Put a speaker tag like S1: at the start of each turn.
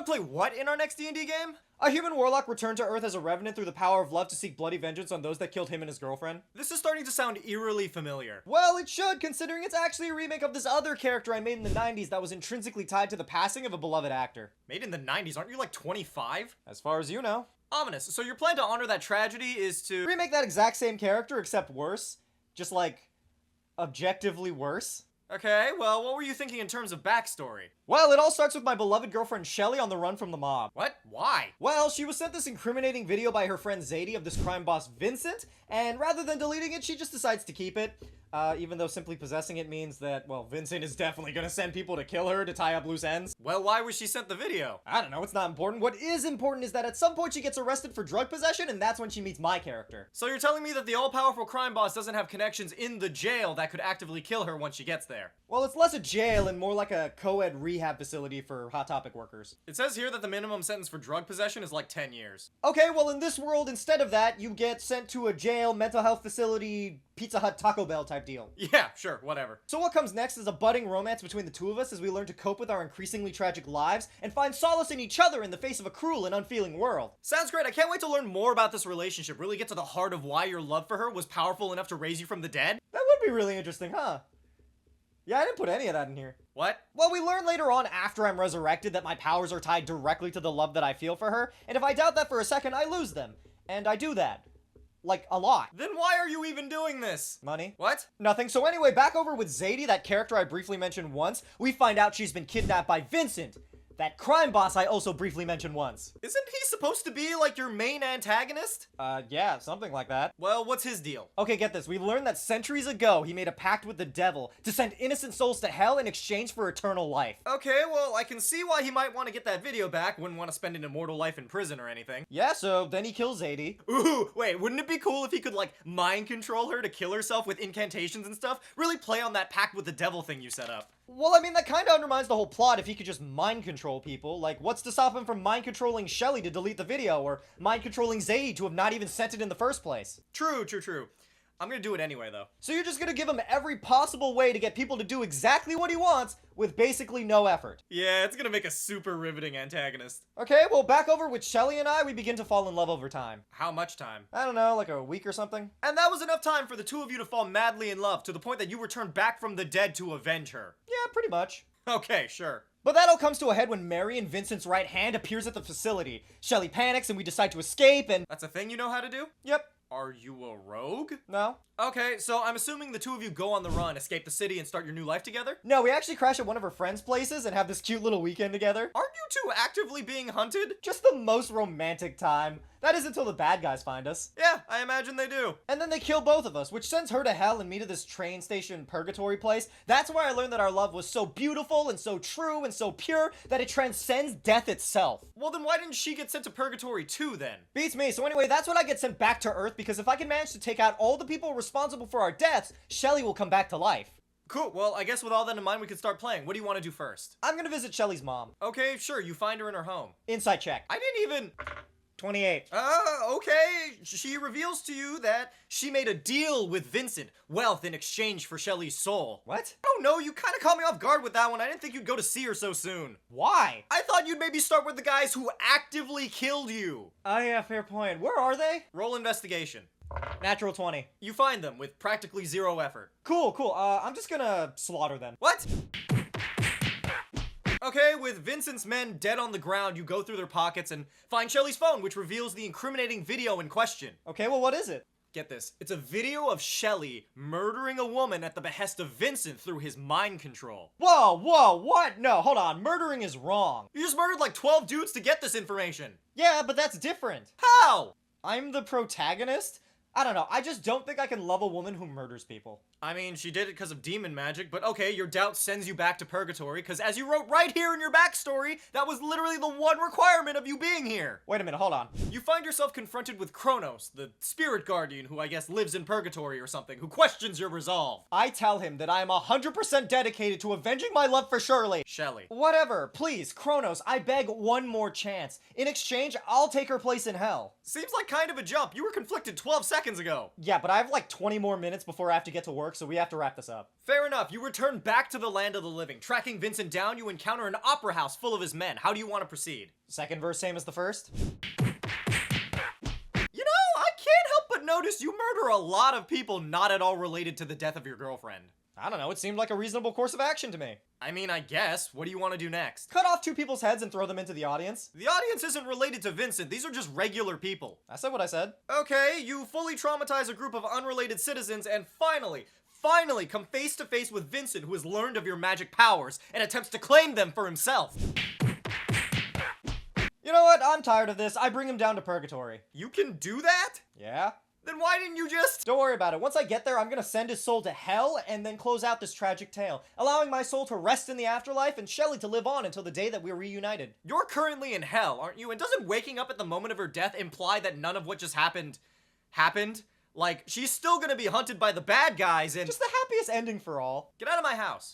S1: play what in our next D&D game? A human warlock returned to Earth as a revenant through the power of love to seek bloody vengeance on those that killed him and his girlfriend. This is starting to sound eerily familiar. Well, it should, considering it's actually a remake of this other character I made in the 90s that was intrinsically tied to the passing of a beloved actor. Made in the 90s? Aren't you like 25? As far as you know. Ominous. So your plan to honor that tragedy is to remake that exact same character, except worse? Just like, objectively worse? Okay, well, what were you thinking in terms of backstory? Well, it all starts with my beloved girlfriend Shelly on the run from the mob. What? Why? Well, she was sent this incriminating video by her friend Zadie of this crime boss Vincent, and rather than deleting it, she just decides to keep it. Even though simply possessing it means that, well, Vincent is definitely gonna send people to kill her to tie up loose ends. Well, why was she sent the video? I don't know, it's not important. What is important is that at some point she gets arrested for drug possession, and that's when she meets my character. So you're telling me that the all-powerful crime boss doesn't have connections in the jail that could actively kill her once she gets there? Well, it's less a jail and more like a co-ed rehab facility for Hot Topic workers. It says here that the minimum sentence for drug possession is like 10 years. Okay, well in this world, instead of that, you get sent to a jail, mental health facility, Pizza Hut, Taco Bell type deal. Yeah, sure, whatever. So what comes next is a budding romance between the two of us as we learn to cope with our increasingly tragic lives and find solace in each other in the face of a cruel and unfeeling world. Sounds great. I can't wait to learn more about this relationship, really get to the heart of why your love for her was powerful enough to raise you from the dead. That would be really interesting, huh? Yeah, I didn't put any of that in here. What? Well, we learn later on after I'm resurrected that my powers are tied directly to the love that I feel for her, and if I doubt that for a second, I lose them. And I do that. Like, a lot. Then why are you even doing this? Money. What? Nothing. So anyway, back over with Zadie, that character I briefly mentioned once, we find out she's been kidnapped by Vincent, that crime boss I also briefly mentioned once. Isn't he supposed to be, like, your main antagonist? Yeah, something like that. Well, what's his deal? Okay, get this. We learned that centuries ago, he made a pact with the devil to send innocent souls to hell in exchange for eternal life. Okay, well, I can see why he might want to get that video back. Wouldn't want to spend an immortal life in prison or anything. Yeah, so then he kills Zadie. Ooh, wait, wouldn't it be cool if he could, like, mind control her to kill herself with incantations and stuff? Really play on that pact with the devil thing you set up. Well, I mean, that kind of undermines the whole plot if he could just mind control people. Like, what's to stop him from mind controlling Shelly to delete the video, or mind controlling Zadie to have not even sent it in the first place? True. I'm gonna do it anyway, though. So you're just gonna give him every possible way to get people to do exactly what he wants with basically no effort. Yeah, it's gonna make a super riveting antagonist. Okay, well, back over with Shelly and I, we begin to fall in love over time. How much time? I don't know, like a week or something. And that was enough time for the two of you to fall madly in love to the point that you returned back from the dead to avenge her. Yeah, pretty much. Okay, sure. But that all comes to a head when Mary and Vincent's right hand appears at the facility. Shelly panics and we decide to escape and— That's a thing you know how to do? Yep. Are you a rogue? No. Okay, so I'm assuming the two of you go on the run, escape the city, and start your new life together? No, we actually crash at one of her friends' places and have this cute little weekend together. Aren't you two actively being hunted? Just the most romantic time. That is until the bad guys find us. Yeah, I imagine they do. And then they kill both of us, which sends her to hell and me to this train station purgatory place. That's where I learned that our love was so beautiful and so true and so pure that it transcends death itself. Well, then why didn't she get sent to purgatory too, then? Beats me. So anyway, that's when I get sent back to Earth, because if I can manage to take out all the people responsible for our deaths, Shelly will come back to life. Cool, well, I guess with all that in mind, we can start playing. What do you want to do first? I'm gonna visit Shelly's mom. Okay, sure, you find her in her home. Insight check. I didn't even— 28. Okay. She reveals to you that she made a deal with Vincent. Wealth in exchange for Shelly's soul. What? Oh no, you kind of caught me off guard with that one. I didn't think you'd go to see her so soon. Why? I thought you'd maybe start with the guys who actively killed you. Oh yeah, fair point. Where are they? Roll investigation. Natural 20. You find them with practically zero effort. Cool. I'm just gonna slaughter them. What? Okay, with Vincent's men dead on the ground, you go through their pockets and find Shelly's phone, which reveals the incriminating video in question. Okay, well, what is it? Get this. It's a video of Shelly murdering a woman at the behest of Vincent through his mind control. Whoa, what? No, hold on. Murdering is wrong. You just murdered like 12 dudes to get this information. Yeah, but that's different. How? I'm the protagonist? I don't know. I just don't think I can love a woman who murders people. I mean, she did it because of demon magic, but okay, your doubt sends you back to purgatory, because as you wrote right here in your backstory, that was literally the one requirement of you being here. Wait a minute, hold on. You find yourself confronted with Kronos, the spirit guardian who I guess lives in purgatory or something, who questions your resolve. I tell him that I am 100% dedicated to avenging my love for Shelly. Whatever, please, Kronos, I beg one more chance. In exchange, I'll take her place in hell. Seems like kind of a jump. You were conflicted 12 seconds ago. Yeah, but I have like 20 more minutes before I have to get to work, work, so we have to wrap this up. Fair enough. You return back to the land of the living. Tracking Vincent down, you encounter an opera house full of his men. How do you want to proceed? Second verse same as the first? I can't help but notice you murder a lot of people not at all related to the death of your girlfriend. I don't know, it seemed like a reasonable course of action to me. I mean, I guess. What do you want to do next? Cut off 2 people's heads and throw them into the audience? The audience isn't related to Vincent, these are just regular people. I said what I said. Okay, you fully traumatize a group of unrelated citizens and finally come face to face with Vincent, who has learned of your magic powers and attempts to claim them for himself. You know what? I'm tired of this. I bring him down to purgatory. You can do that? Yeah. Then why didn't you just— Don't worry about it. Once I get there, I'm gonna send his soul to hell and then close out this tragic tale, allowing my soul to rest in the afterlife and Shelly to live on until the day that we're reunited. You're currently in hell, aren't you? And doesn't waking up at the moment of her death imply that none of what just happened? Like, she's still gonna be hunted by the bad guys and— Just the happiest ending for all. Get out of my house.